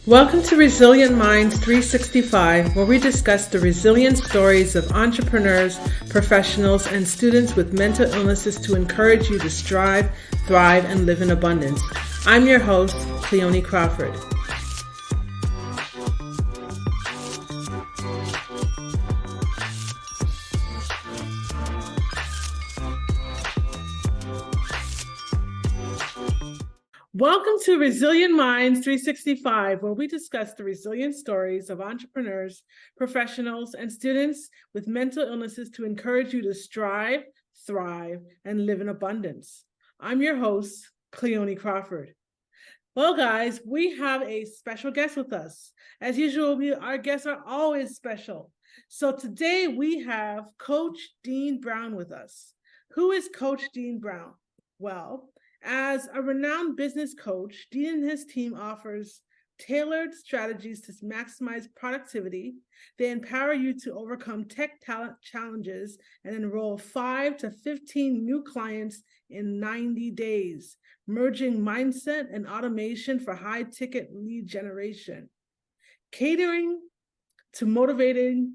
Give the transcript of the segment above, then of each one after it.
Welcome to Resilient Minds 365, where we discuss the resilient stories of entrepreneurs, professionals, and students with mental illnesses to encourage you to strive, thrive, and live in abundance. I'm your host, Cleone Crawford. Welcome to Resilient Minds 365, where we discuss the resilient stories of entrepreneurs, professionals, and students with mental illnesses to encourage you to strive, thrive, and live in abundance. I'm your host, Cleone Crawford. Well, guys, we have a special guest with us. As usual, our guests are always special. So today we have Coach Dean Brown with us. Who is Coach Dean Brown? Well, as a renowned business coach, Dean and his team offers tailored strategies to maximize productivity. They empower you to overcome tech talent challenges and enroll 5 to 15 new clients in 90 days, merging mindset and automation for high-ticket lead generation. Catering to motivated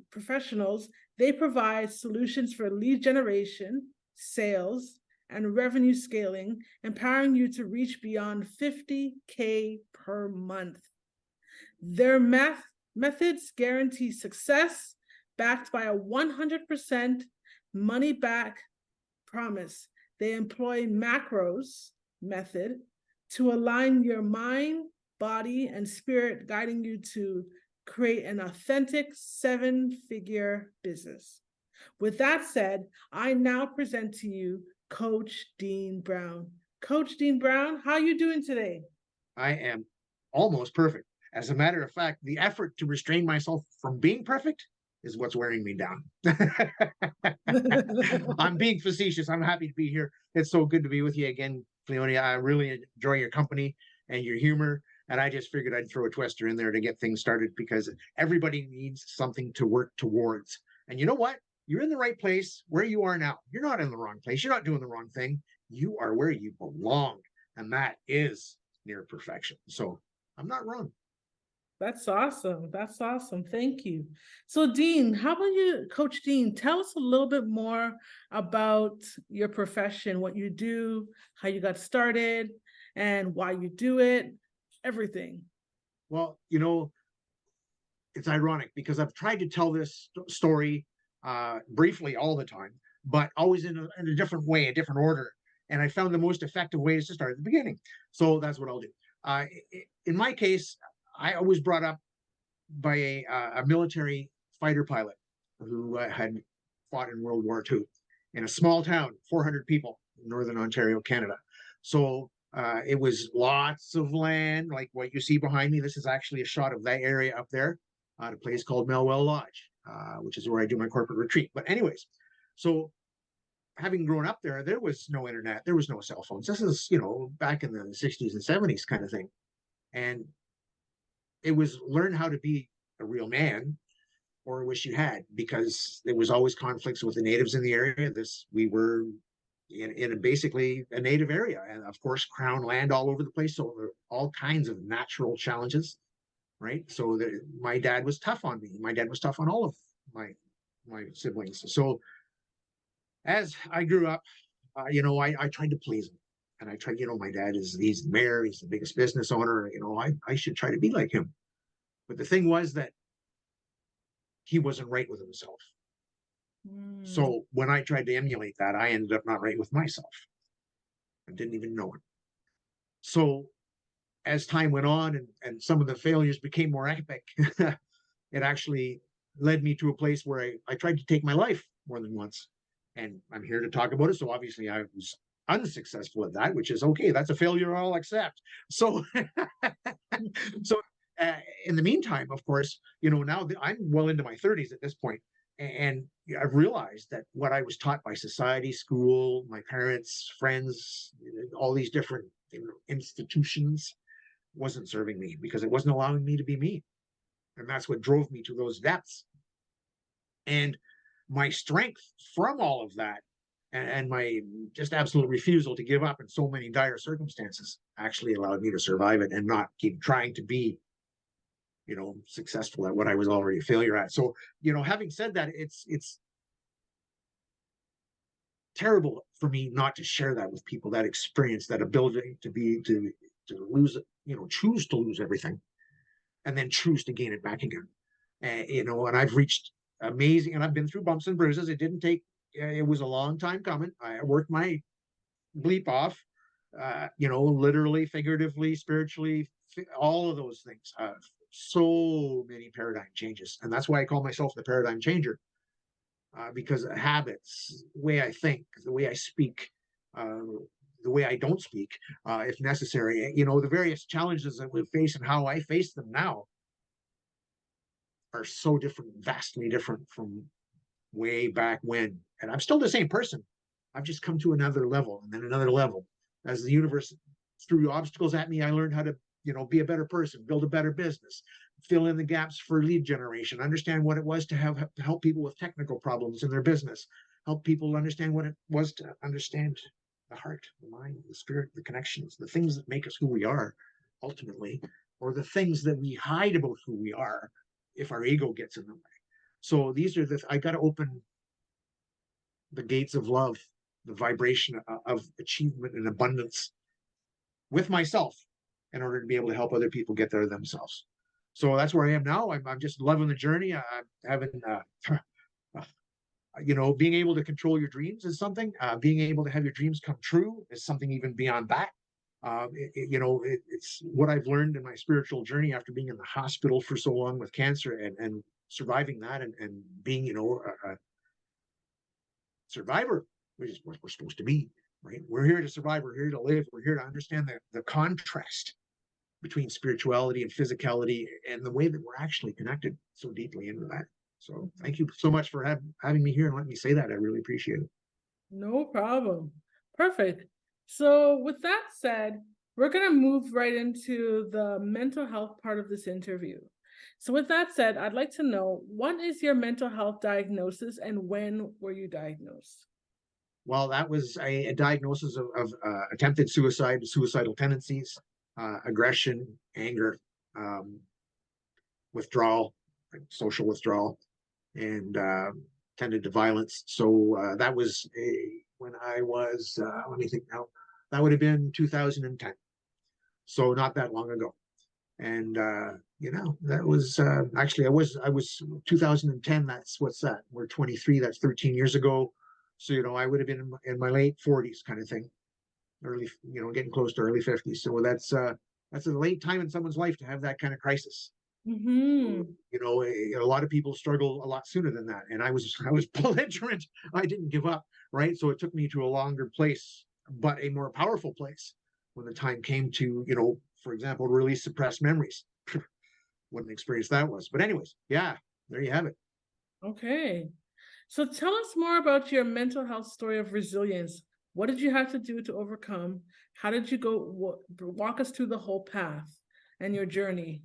professionals, they provide solutions for lead generation, sales, and revenue scaling, empowering you to reach beyond $50K per month. Their methods guarantee success, backed by a 100% money-back promise. They employ M.A.C.R.O.S method to align your mind, body, and spirit, guiding you to create an authentic 7-figure business. With that said, I now present to you Coach Dean Brown. Coach Dean Brown, how are you doing today? I am almost perfect. As a matter of fact, the effort to restrain myself from being perfect is what's wearing me down. I'm being facetious. I'm happy to be here. It's so good to be with you again, Cleone. I really enjoy your company and your humor. And I just figured I'd throw a twister in there to get things started because everybody needs something to work towards. And you know what? You're in the right place where you are now. You're not in the wrong place. You're not doing the wrong thing. You are where you belong. And that is near perfection. So I'm not wrong. That's awesome. That's awesome. Thank you. So, Dean, how about you, Coach Dean? Tell us a little bit more about your profession, what you do, how you got started, and why you do it, everything. Well, it's ironic because I've tried to tell this story briefly all the time, but always in a different way, a different order. And I found the most effective way is to start at the beginning. So that's what I'll do. In my case, I was brought up by a military fighter pilot who had fought in World War II in a small town, 400 people in Northern Ontario, Canada. So it was lots of land, like what you see behind me. This is actually a shot of that area up there at a place called Melwell Lodge, which is where I do my corporate retreat. But anyways, so having grown up there, there was no internet, there was no cell phones. This is, back in the 60s and 70s kind of thing. And it was learn how to be a real man or wish you had, because there was always conflicts with the natives in the area. We were in basically a native area, and of course crown land all over the place, so there were all kinds of natural challenges, right? So my dad was tough on me. My dad was tough on all of my siblings. So as I grew up, I tried to please him. And I tried, my dad he's the mayor, he's the biggest business owner, I should try to be like him. But the thing was that he wasn't right with himself. So when I tried to emulate that, I ended up not right with myself. I didn't even know it. So as time went on and some of the failures became more epic, it actually led me to a place where I tried to take my life more than once. And I'm here to talk about it. So obviously I was unsuccessful at that, which is okay. That's a failure I'll accept. So, in the meantime, of course, now I'm well into my 30s at this point, and I've realized that what I was taught by society, school, my parents, friends, all these different institutions wasn't serving me because it wasn't allowing me to be me. And that's what drove me to those depths. And my strength from all of that and my just absolute refusal to give up in so many dire circumstances actually allowed me to survive it and not keep trying to be, successful at what I was already a failure at. So, having said that, it's terrible for me not to share that with people, that experience, that ability to lose, choose to lose everything and then choose to gain it back again. And I've reached amazing, and I've been through bumps and bruises. It didn't take, it was a long time coming. I worked my bleep off, literally, figuratively, spiritually, all of those things. So many paradigm changes. And that's why I call myself the paradigm changer, because habits, the way I think, the way I speak, uh, the way I don't speak, if necessary, the various challenges that we face and how I face them now are so different, vastly different from way back when. And I'm still the same person. I've just come to another level and then another level. As the universe threw obstacles at me, I learned how to, be a better person, build a better business, fill in the gaps for lead generation, understand what it was to help people with technical problems in their business, help people understand what it was to understand the heart, the mind, the spirit, the connections, the things that make us who we are ultimately, or the things that we hide about who we are if our ego gets in the way. So these are I got to open the gates of love, the vibration of achievement and abundance with myself in order to be able to help other people get there themselves. So that's where I am now. I'm just loving the journey. I'm having, being able to control your dreams is something. Being able to have your dreams come true is something even beyond that. It's what I've learned in my spiritual journey after being in the hospital for so long with cancer and surviving that and being, a survivor, which is what we're supposed to be, right? We're here to survive. We're here to live. We're here to understand the contrast between spirituality and physicality and the way that we're actually connected so deeply into that. So thank you so much for having me here and letting me say that. I really appreciate it. No problem. Perfect. So with that said, we're going to move right into the mental health part of this interview. So with that said, I'd like to know, what is your mental health diagnosis and when were you diagnosed? Well, that was a diagnosis of attempted suicide, suicidal tendencies, aggression, anger, um, withdrawal, social withdrawal, and tended to violence. So that was when I was, let me think now, that would have been 2010. So not that long ago. And, that was actually, I was 2010. What's that? We're 23. That's 13 years ago. So, I would have been in my late 40s kind of thing, early, getting close to early 50s. So that's a late time in someone's life to have that kind of crisis. Mm-hmm. A lot of people struggle a lot sooner than that. And I was belligerent. I didn't give up. Right. So it took me to a longer place, but a more powerful place when the time came to, for example, release suppressed memories. What an experience that was. But anyways, yeah, there you have it. Okay. So tell us more about your mental health story of resilience. What did you have to do to overcome? How did you walk us through the whole path and your journey?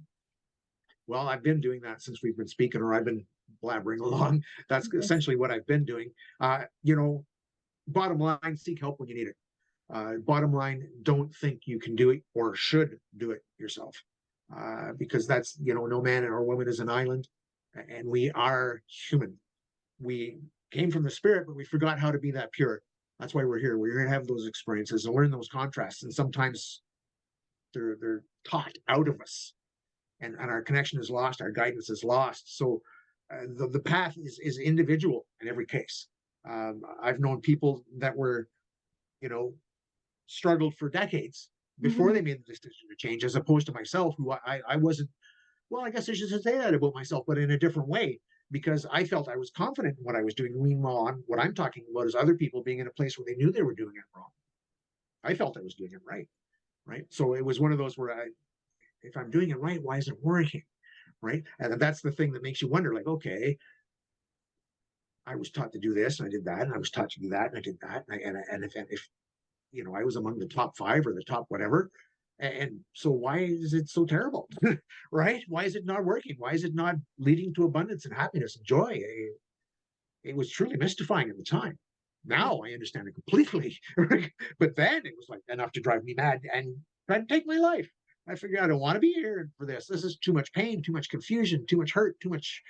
Well, I've been doing that since we've been speaking, or I've been blabbering along. That's Yes. essentially what I've been doing. Bottom line, seek help when you need it. Bottom line, don't think you can do it or should do it yourself, because that's, no man or woman is an island, and we are human. We came from the spirit, but we forgot how to be that pure. That's why we're here. We're here to have those experiences and learn those contrasts. And sometimes they're taught out of us, and our connection is lost. Our guidance is lost. So the path is individual in every case. I've known people that were, you know, struggled for decades before Mm-hmm. they made the decision to change, as opposed to myself, who I wasn't. Well, I guess I should say that about myself, but in a different way, because I felt I was confident in what I was doing. Meanwhile, what I'm talking about is other people being in a place where they knew they were doing it wrong. I felt I was doing it right, right. So it was one of those where if I'm doing it right, why isn't it working, right? And that's the thing that makes you wonder, like, okay, I was taught to do this, and I did that, and I was taught to do that, and I did that, and if I was among the top five or the top whatever. And so why is it so terrible? Right? Why is it not working? Why is it not leading to abundance and happiness and joy? It was truly mystifying at the time. Now I understand it completely. But then it was like enough to drive me mad and try to take my life. I figured I don't want to be here for this. This is too much pain, too much confusion, too much hurt, too much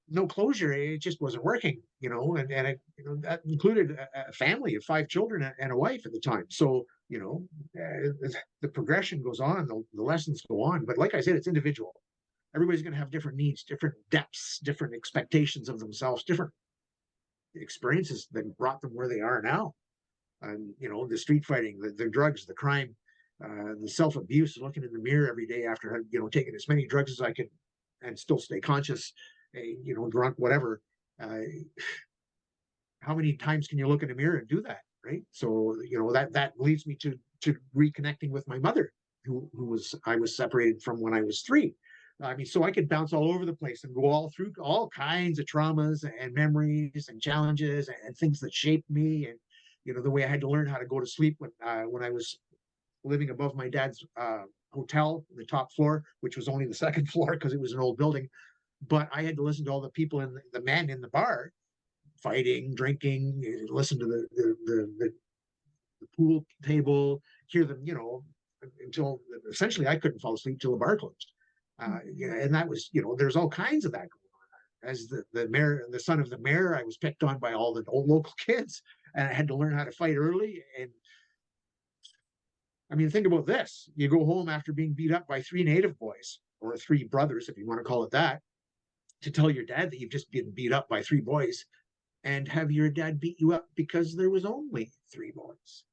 no closure. It just wasn't working, and that included a family of 5 children and a wife at the time. So, the progression goes on, the lessons go on. But like I said, it's individual. Everybody's going to have different needs, different depths, different expectations of themselves, different experiences that brought them where they are now. And, the street fighting, the drugs, the crime, the self-abuse, looking in the mirror every day after, taking as many drugs as I could and still stay conscious, drunk, whatever. How many times can you look in the mirror and do that? Right. So, that leads me to reconnecting with my mother, I was separated from when I was 3. I mean, so I could bounce all over the place and go all through all kinds of traumas and memories and challenges and things that shaped me. And, the way I had to learn how to go to sleep when I was living above my dad's hotel, the top floor, which was only the second floor because it was an old building. But I had to listen to all the people the men in the bar fighting, drinking, listen to the pool table, hear them, until essentially I couldn't fall asleep till the bar closed. Yeah, and that was, there's all kinds of that going on. As the mayor, the son of the mayor, I was picked on by all the old local kids, and I had to learn how to fight early. And I mean, think about this: you go home after being beat up by 3 native boys, or 3 brothers, if you want to call it that, to tell your dad that you've just been beat up by 3 boys, and have your dad beat you up because there was only 3 boys.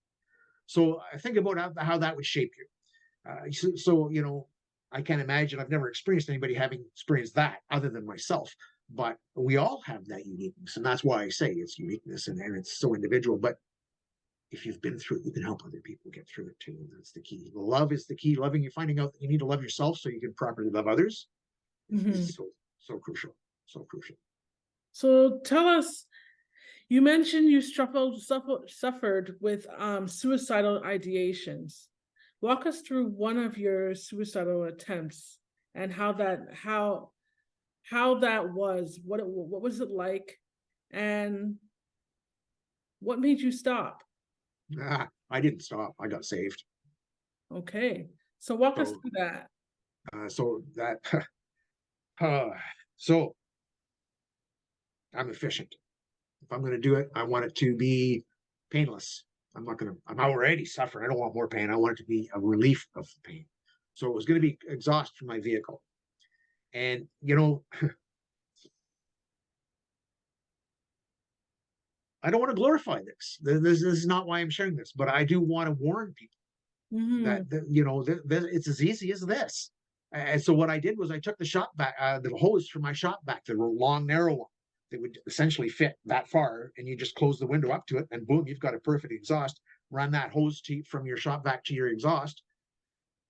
So I think about how that would shape you. So, I can't imagine. I've never experienced anybody having experienced that other than myself. But we all have that uniqueness, and that's why I say it's uniqueness, and it's so individual. But if you've been through it, you can help other people get through it too. That's the key. The love is the key. Loving you, finding out that you need to love yourself so you can properly love others, is so crucial. So crucial. So tell us, you mentioned you suffered with suicidal ideations. Walk us through one of your suicidal attempts and how that was, what was it like, and what made you stop? I didn't stop. I got saved. Okay, so walk us through that. So that so I'm efficient. If I'm going to do it, I want it to be painless. I'm already suffering. I don't want more pain. I want it to be a relief of pain. So it was going to be exhaust from my vehicle. And, I don't want to glorify this. This is not why I'm sharing this, but I do want to warn people that, it's as easy as this. And so what I did was I took the shop back, the hose from my shop vac, the long, narrow one that would essentially fit that far, and you just close the window up to it, and boom, you've got a perfect exhaust. Run that hose from your shop vac to your exhaust,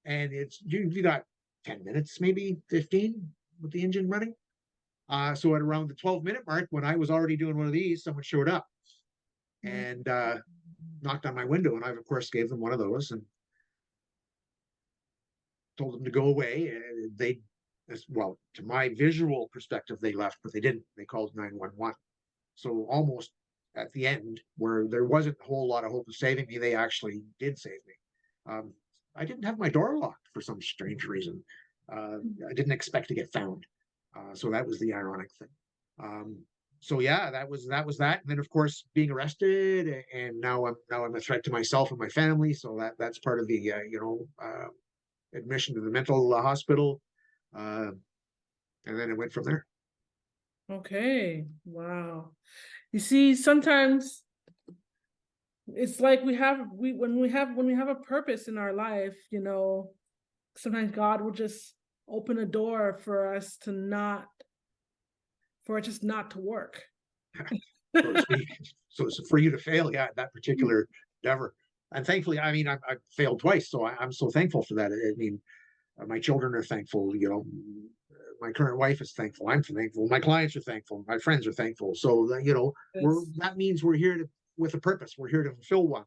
and you got 10 minutes, maybe 15 with the engine running. So at around the 12-minute mark, when I was already doing one of these, someone showed up and knocked on my window, and I of course gave them one of those and told them to go away. And well, to my visual perspective, they left, but they didn't. They called 911. So almost at the end, where there wasn't a whole lot of hope of saving me, they actually did save me. I didn't have my door locked for some strange reason. I didn't expect to get found. So that was the ironic thing. So yeah, that was that. And then of course being arrested, and now I'm a threat to myself and my family. So that's part of the admission to the mental hospital, and then it went from there. Okay, wow. You see, sometimes it's like when we have a purpose in our life, sometimes God will just open a door for us for it just not to work. So to speak. So it's for you to fail, that particular endeavor. And thankfully, I mean, I've failed twice, so I'm so thankful for that. I mean, my children are thankful, my current wife is thankful. I'm thankful. My clients are thankful. My friends are thankful. So that means we're here with a purpose. We're here to fulfill one.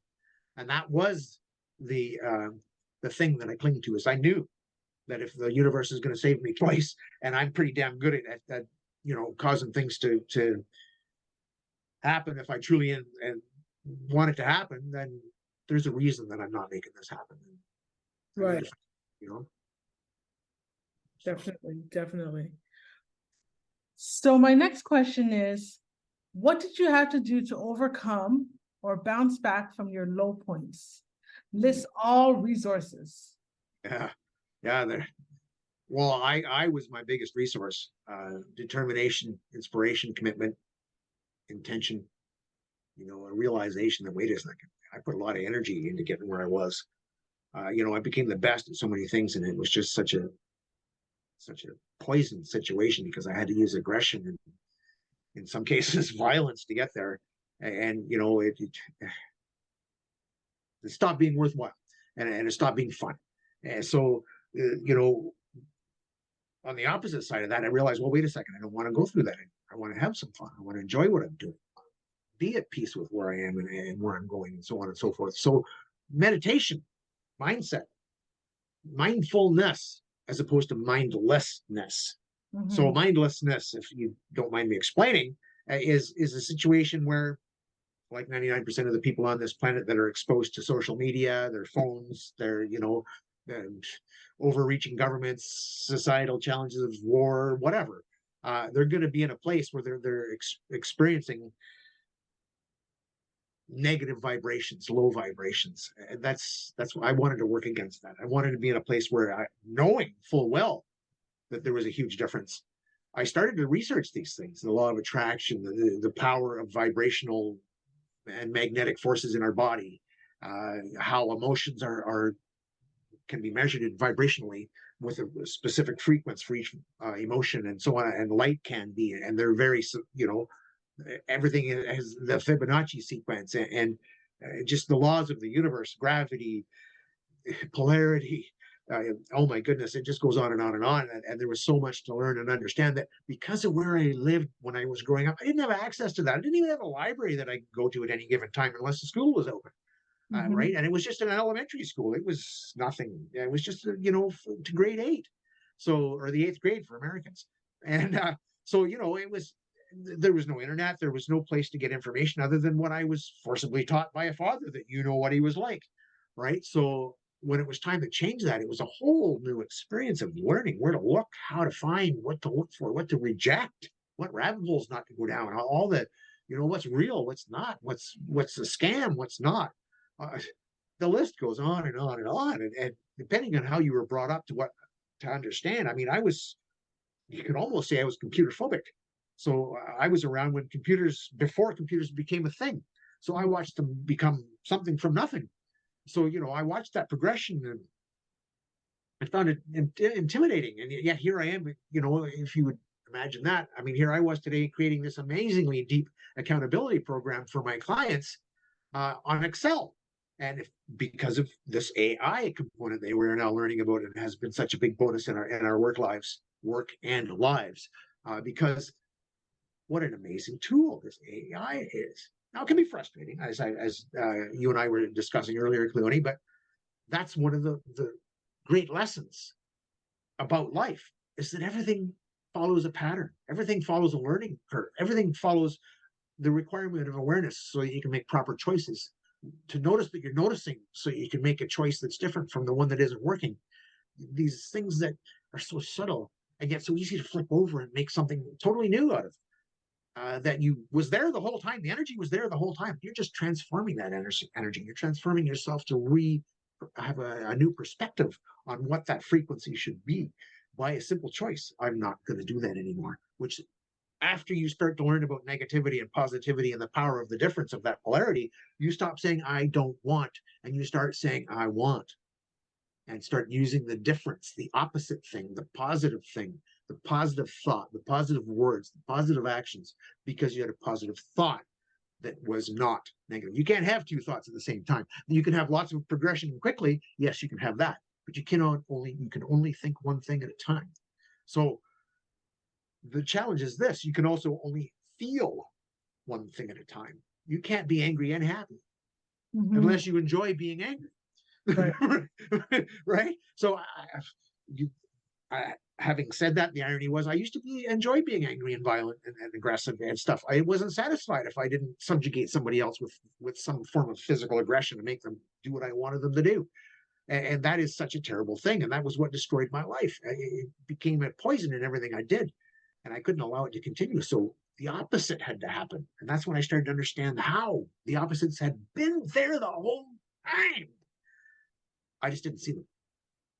And that was the thing that I cling to, is I knew that if the universe is going to save me twice, and I'm pretty damn good at causing things to happen, if I truly and want it to happen, then there's a reason that I'm not making this happen. Right. You know. Definitely, definitely. So my next question is, what did you have to do to overcome or bounce back from your low points? List all resources. Yeah, yeah. Well, I was my biggest resource. Determination, inspiration, commitment, intention. A realization that, wait a second, I put a lot of energy into getting where I was. I became the best at so many things, and it was just such a poison situation because I had to use aggression and, in some cases, violence to get there. And it stopped being worthwhile, and it stopped being fun. And so, on the opposite side of that, I realized, well, wait a second, I don't want to go through that anymore. I want to have some fun. I want to enjoy what I'm doing, be at peace with where I am and where I'm going, and so on and so forth. So, meditation, mindset, mindfulness, as opposed to mindlessness. So, mindlessness, if you don't mind me explaining, is a situation where, like 99% of the people on this planet that are exposed to social media, their phones, their overreaching governments, societal challenges of war, whatever, they're going to be in a place where they're experiencing negative vibrations, low vibrations. And that's what I wanted to work against. That I wanted to be in a place where, knowing full well that there was a huge difference, I started to research these things: the law of attraction, the power of vibrational and magnetic forces in our body, how emotions are can be measured vibrationally with a specific frequency for each emotion, and so on. And light can be, and they're very, everything has the Fibonacci sequence, and just the laws of the universe, gravity, polarity. Oh my goodness, it just goes on and on and on. And there was so much to learn and understand, that because of where I lived when I was growing up, I didn't have access to that. I didn't even have a library that I could go to at any given time unless the school was open. Right. And it was just an elementary school. It was nothing. It was just, to grade 8. So, or the 8th grade for Americans. And so, there was no internet. There was no place to get information other than what I was forcibly taught by a father, that what he was like. Right. So when it was time to change that, it was a whole new experience of learning where to look, how to find, what to look for, what to reject, what rabbit holes not to go down, all the, what's real, what's not, what's a scam, what's not. Uh, the list goes on and on and on. And depending on how you were brought up to understand, I mean, you could almost say I was computer phobic. So I was around before computers became a thing. So I watched them become something from nothing. So, I watched that progression, and I found it intimidating. And yet here I am, if you would imagine that. I mean, here I was today creating this amazingly deep accountability program for my clients on Excel. And because of this AI component they were now learning about, it has been such a big bonus in our work and lives, because what an amazing tool this AI is. Now it can be frustrating, as you and I were discussing earlier, Cleone, but that's one of the great lessons about life, is that everything follows a pattern. Everything follows a learning curve. Everything follows the requirement of awareness so that you can make proper choices, to notice that you're noticing so you can make a choice that's different from the one that isn't working. These things that are so subtle and yet so easy to flip over and make something totally new out of, that was there the whole time. The energy was there the whole time. You're just transforming that energy. You're transforming yourself to have a new perspective on what that frequency should be by a simple choice. I'm not going to do that anymore, which, after you start to learn about negativity and positivity and the power of the difference of that polarity, you stop saying I don't want, and you start saying I want, and start using the difference, the opposite thing, the positive thing, the positive thought, the positive words, the positive actions, because you had a positive thought that was not negative. You can't have two thoughts at the same time. You can have lots of progression quickly. Yes, you can have that, but you can only think one thing at a time. So the challenge is this: you can also only feel one thing at a time. You can't be angry and happy unless you enjoy being angry. Right. Right. So having said that, the irony was I used to enjoy being angry and violent and aggressive and stuff. I wasn't satisfied if I didn't subjugate somebody else with some form of physical aggression to make them do what I wanted them to do. And that is such a terrible thing. And that was what destroyed my life. It became a poison in everything I did, and I couldn't allow it to continue. So the opposite had to happen. And that's when I started to understand how the opposites had been there the whole time. I just didn't see them.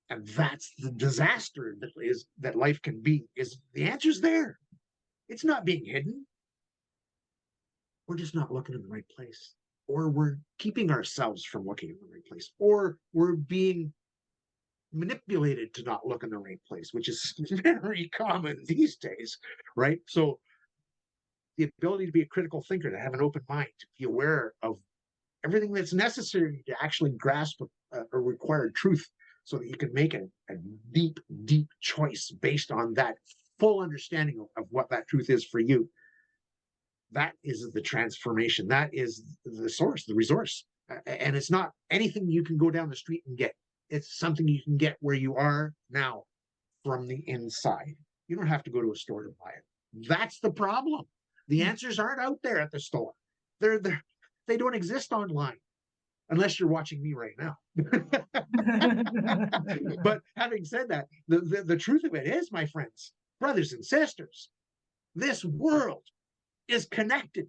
And that's the disaster that life can be, is the answer's there. It's not being hidden. We're just not looking in the right place, or we're keeping ourselves from looking in the right place, or we're being manipulated to not look in the right place, which is very common these days, right? So the ability to be a critical thinker, to have an open mind, to be aware of everything that's necessary to actually grasp a required truth, so that you can make a deep, deep choice based on that full understanding of what that truth is for you. That is the transformation. That is the source, the resource. And it's not anything you can go down the street and get. It's something you can get where you are now from the inside. You don't have to go to a store to buy it. That's the problem. The answers aren't out there at the store. They don't exist online, unless you're watching me right now. But having said that, the truth of it is, my friends, brothers and sisters, this world is connected.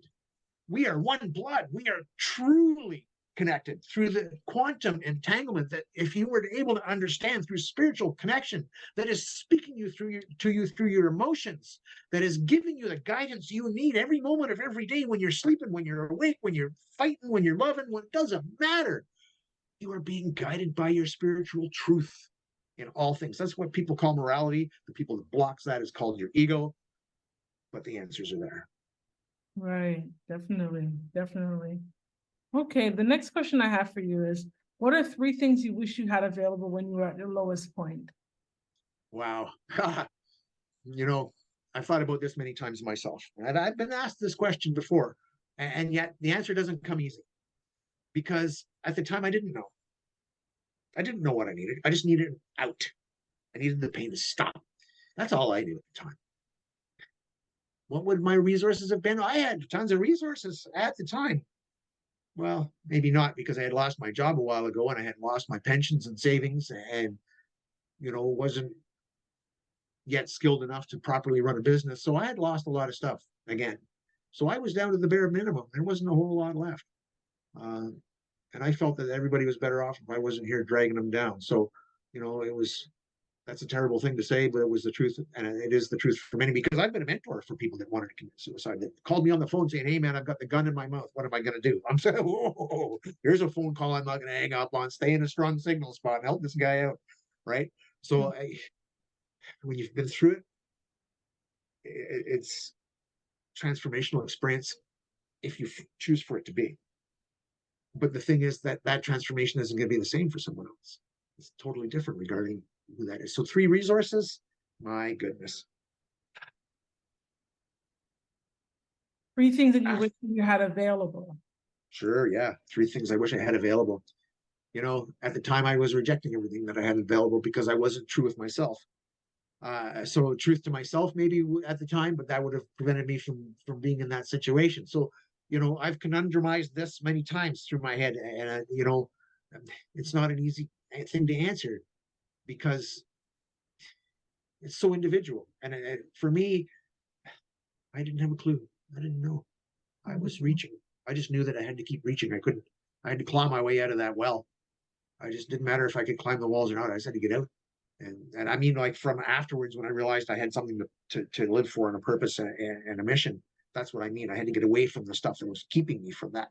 We are one blood. We are truly connected through the quantum entanglement that, if you were able to understand through spiritual connection, that is speaking to you through your emotions, that is giving you the guidance you need every moment of every day, when you're sleeping, when you're awake, when you're fighting, when you're loving, when it doesn't matter. You are being guided by your spiritual truth in all things. That's what people call morality. The people that blocks that is called your ego, but the answers are there. Right, definitely, definitely. Okay, the next question I have for you is, what are 3 things you wish you had available when you were at your lowest point? Wow. You know, I've thought about this many times myself. And I've been asked this question before, and yet the answer doesn't come easy, because at the time I didn't know. I didn't know what I needed. I just needed out. I needed the pain to stop. That's all I knew at the time. What would my resources have been? I had tons of resources at the time. Well, maybe not, because I had lost my job a while ago, and I had lost my pensions and savings, and wasn't yet skilled enough to properly run a business. So I had lost a lot of stuff again. So I was down to the bare minimum. There wasn't a whole lot left. And I felt that everybody was better off if I wasn't here dragging them down. So, that's a terrible thing to say, but it was the truth. And it is the truth for many, because I've been a mentor for people that wanted to commit suicide, that called me on the phone saying, "Hey man, I've got the gun in my mouth. What am I going to do?" I'm saying, "Whoa, here's a phone call I'm not going to hang up on. Stay in a strong signal spot and help this guy out." Right. So when you've been through it's transformational experience if you choose for it to be. But the thing is that transformation isn't going to be the same for someone else. It's totally different regarding who that is. So 3 resources, my goodness. 3 things that you wish you had available. Sure, yeah. 3 things I wish I had available. At the time I was rejecting everything that I had available because I wasn't true with myself. So truth to myself maybe at the time, but that would have prevented me from being in that situation. So I've conundrumized this many times through my head, and it's not an easy thing to answer, because it's so individual. And for me, I didn't have a clue. I didn't know. I was reaching. I just knew that I had to keep reaching. I had to claw my way out of that well. I just didn't matter if I could climb the walls or not. I just had to get out. And I mean, like, from afterwards, when I realized I had something to live for, and a purpose and a mission. That's what I mean. I had to get away from the stuff that was keeping me from that.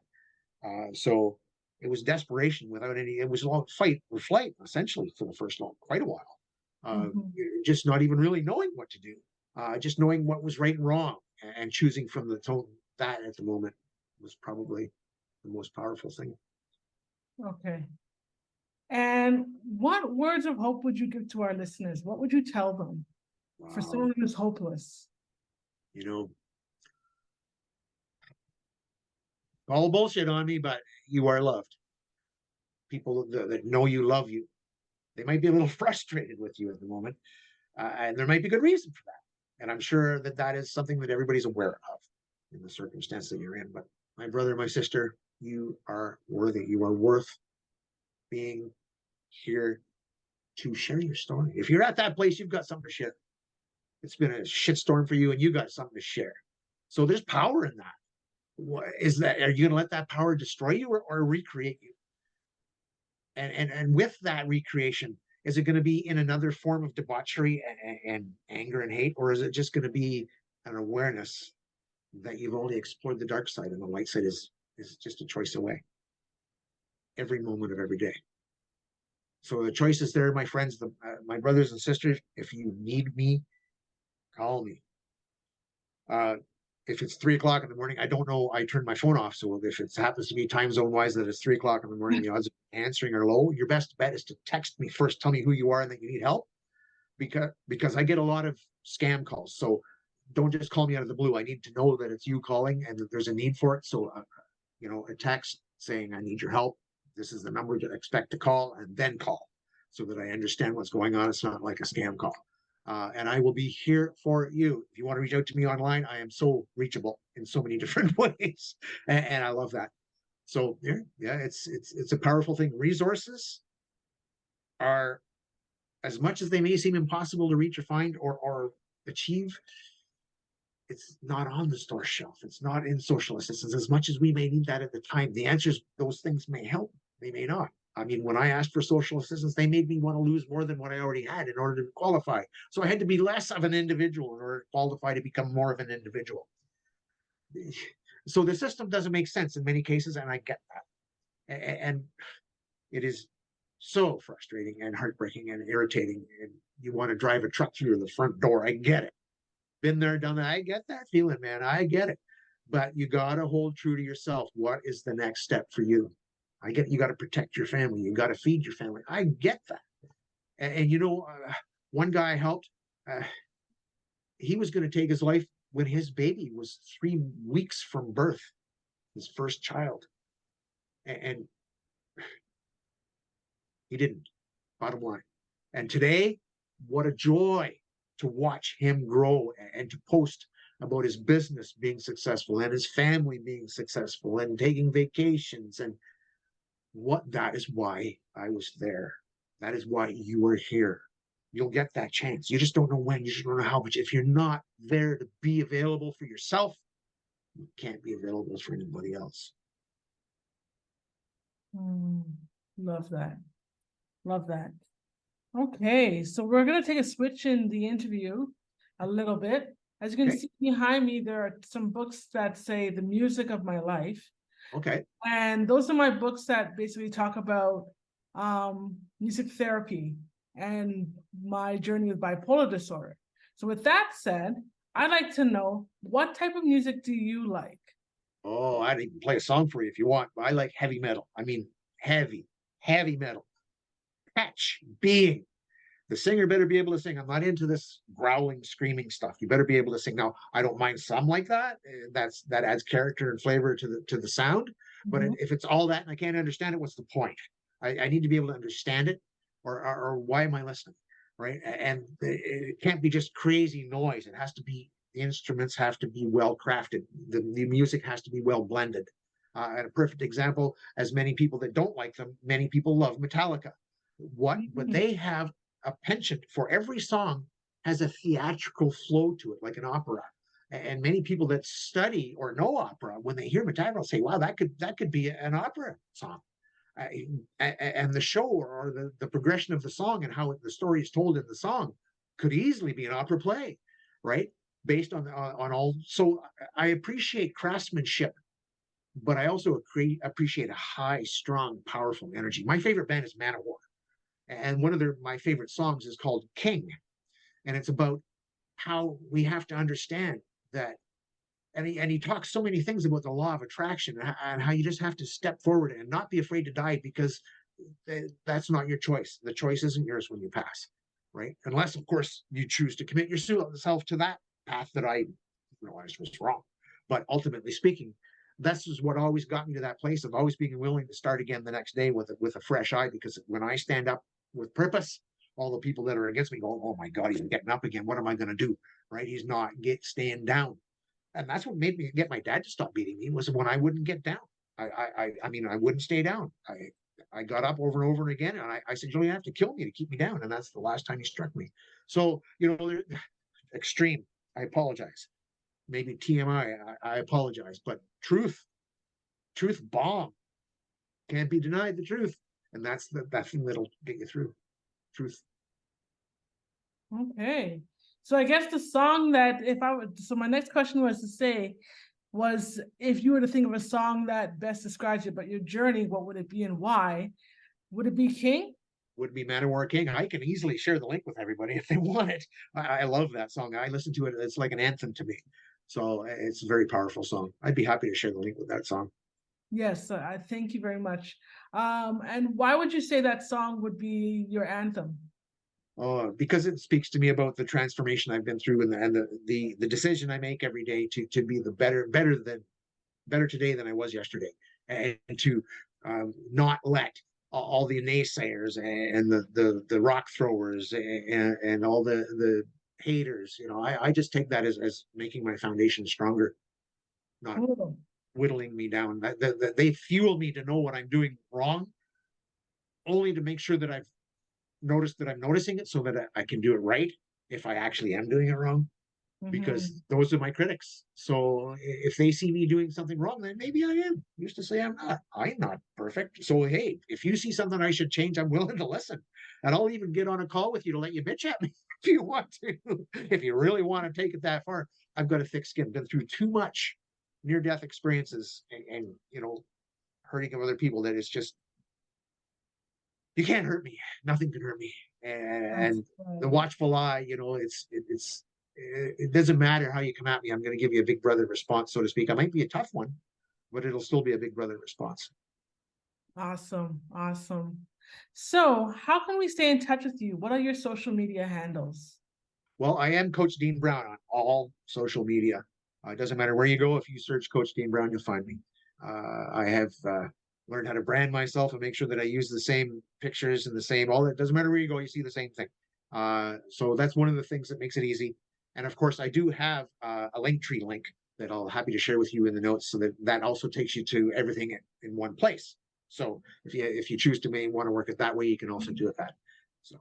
So it was desperation without any. It was a long fight or flight, essentially, for the first quite a while. Just not even really knowing what to do. Just knowing what was right and wrong, and choosing from the tone. That at the moment was probably the most powerful thing. Okay. And what words of hope would you give to our listeners? What would you tell them for someone who's hopeless? All bullshit on me, but you are loved. People that know you love you. They might be a little frustrated with you at the moment, And there might be good reason for that. And I'm sure that that is something that everybody's aware of in the circumstance that you're in. But my brother, my sister, you are worthy. You are worth being here to share your story. If you're at that place, you've got something to share. It's been a shitstorm for you, and you got something to share. So there's power in that. What is that? Are you going to let that power destroy you, or recreate you? And with that recreation, is it going to be in another form of debauchery and anger and hate, or is it just going to be an awareness that you've only explored the dark side and the light side is just a choice away every moment of every day? So the choice is there, my friends, my brothers and sisters. If you need me, call me. Uh, if it's 3 o'clock in the morning, I don't know. I turn my phone off. So if it happens to be time zone wise that it's 3 o'clock in the morning, the odds of answering are low. Your best bet is to text me first. Tell me who you are and that you need help, because I get a lot of scam calls. So don't just call me out of the blue. I need to know that it's you calling and that there's a need for it. So a text saying I need your help. This is the number to expect to call, and then call so that I understand what's going on. It's not like a scam call. And I will be here for you. If you want to reach out to me online, I am so reachable in so many different ways, and I love that. So yeah, it's a powerful thing. Resources are, as much as they may seem impossible to reach or find or achieve, it's not on the store shelf. It's not in social assistance. As much as we may need that at the time, the answers, those things may help, they may not. I mean, when I asked for social assistance, they made me want to lose more than what I already had in order to qualify. So I had to be less of an individual in order to qualify to become more of an individual. So the system doesn't make sense in many cases, and I get that. And it is so frustrating and heartbreaking and irritating. And you want to drive a truck through the front door. I get it. Been there, done that. I get that feeling, man. I get it. But you got to hold true to yourself. What is the next step for you? I get you got to protect your family. You got to feed your family. I get that. And one guy I helped. He was going to take his life when his baby was 3 weeks from birth, his first child, and he didn't. Bottom line. And today, what a joy to watch him grow and to post about his business being successful and his family being successful and taking vacations. And that is why I was there. That is why you were here. You'll get that chance. You just don't know when. You just don't know how much. If you're not there to be available for yourself, you can't be available for anybody else. Love that. Love that. Okay, so we're going to take a switch in the interview a little bit. As you can see behind me, there are some books that say The Music of My Life. Okay. And those are my books that basically talk about music therapy and my journey with bipolar disorder. So with that said, I'd like to know, what type of music do you like? Oh, I'd even play a song for you if you want. I like heavy metal. I mean, heavy metal. Catch, being. The singer better be able to sing. I'm not into this growling, screaming stuff. You better be able to sing. Now, I don't mind some like that. That adds character and flavor to the sound. But if it's all that and I can't understand it, what's the point? I need to be able to understand it, or why am I listening, right? And it can't be just crazy noise. It has to be, the instruments have to be well crafted. The music has to be well blended. And a perfect example, as many people that don't like them, many people love Metallica. But they have a penchant for every song has a theatrical flow to it, like an opera. And many people that study or know opera, when they hear Metallica, say, "Wow, that could be an opera song." And the show or the progression of the song and how the story is told in the song could easily be an opera play, right? Based on all. So I appreciate craftsmanship, but I also appreciate a high, strong, powerful energy. My favorite band is Man-O-War. And one of my favorite songs is called King. And it's about how we have to understand that. And he talks so many things about the law of attraction and how you just have to step forward and not be afraid to die, because that's not your choice. The choice isn't yours when you pass, right? Unless, of course, you choose to commit yourself to that path that I realized was wrong. But ultimately speaking, this is what always got me to that place of always being willing to start again the next day with a fresh eye, because when I stand up with purpose, all the people that are against me go, oh my God, he's getting up again. What am I going to do? Right? He's not staying down. And that's what made me get my dad to stop beating me, was when I wouldn't get down. I mean, I wouldn't stay down. I got up over and over again, and I said, you don't have to kill me to keep me down. And that's the last time he struck me. So, extreme. I apologize. Maybe TMI. I apologize. But truth bomb. Can't be denied the truth. And that's the thing that'll get you through. Truth. Okay. So I guess the song that so my next question was if you were to think of a song that best describes it, but your journey, what would it be and why? Would it be King? Would be Man-O-War King. I can easily share the link with everybody if they want it. I love that song. I listen to it. It's like an anthem to me. So it's a very powerful song. I'd be happy to share the link with that song. Yes, I thank you very much. And why would you say that song would be your anthem? Because it speaks to me about the transformation I've been through, and the decision I make every day to be the better today than I was yesterday, and to not let all the naysayers and the rock throwers and all the haters. I just take that as making my foundation stronger, not whittling me down. They fuel me to know what I'm doing wrong, only to make sure that I've noticed that I'm noticing it, so that I can do it right if I actually am doing it wrong, because those are my critics. So if they see me doing something wrong, then maybe I am. Used to say I'm not perfect. So hey, if you see something I should change, I'm willing to listen, and I'll even get on a call with you to let you bitch at me if you want to. If you really want to take it that far, I've got a thick skin. Been through too much near-death experiences and hurting of other people, that it's just, you can't hurt me. Nothing can hurt me. And the watchful eye, it doesn't matter how you come at me. I'm going to give you a big brother response, so to speak. I might be a tough one, but it'll still be a big brother response. Awesome. So how can we stay in touch with you? What are your social media handles? Well, I am Coach Dean Brown on all social media. It doesn't matter where you go. If you search Coach Dean Brown, you'll find me. I have learned how to brand myself and make sure that I use the same pictures and it doesn't matter where you go, you see the same thing. So that's one of the things that makes it easy. And of course, I do have a Linktree link that I'll happy to share with you in the notes, so that also takes you to everything in one place. So if you choose to want to work it that way, you can also do it that. So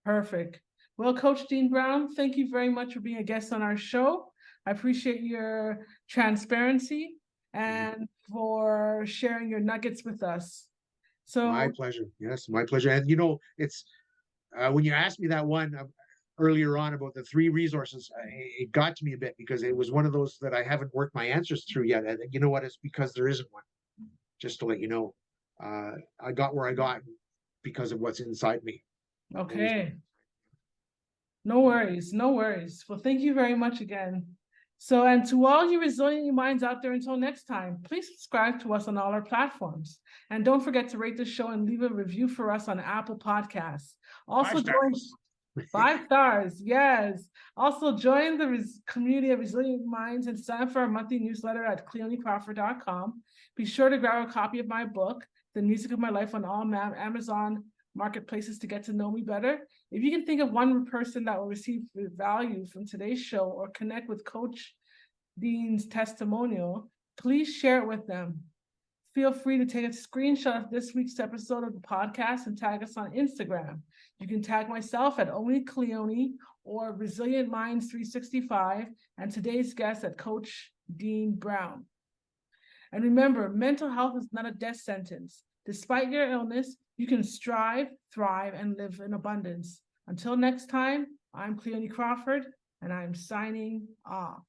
perfect. Well, Coach Dean Brown, thank you very much for being a guest on our show. I appreciate your transparency and for sharing your nuggets with us. So my pleasure. Yes, my pleasure. And it's when you asked me that one earlier on about the 3 resources, it got to me a bit, because it was one of those that I haven't worked my answers through yet. And you know what? It's because there isn't one. Just to let you know, I got where I got because of what's inside me. Okay. No worries. Well, thank you very much again. So, and to all you resilient minds out there, until next time, please subscribe to us on all our platforms. And don't forget to rate the show and leave a review for us on Apple Podcasts. Also, 5 stars, yes. Also, join the community of Resilient Minds and sign up for our monthly newsletter at cleonicrawford.com. Be sure to grab a copy of my book, The Music of My Life, on all Amazon marketplaces to get to know me better. If you can think of one person that will receive value from today's show or connect with Coach Dean's testimonial, please share it with them. Feel free to take a screenshot of this week's episode of the podcast and tag us on Instagram. You can tag myself at Only Cleone or Resilient Minds 365 and today's guest at Coach Dean Brown. And remember, mental health is not a death sentence. Despite your illness, you can strive, thrive, and live in abundance. Until next time, I'm Cleone Crawford, and I'm signing off.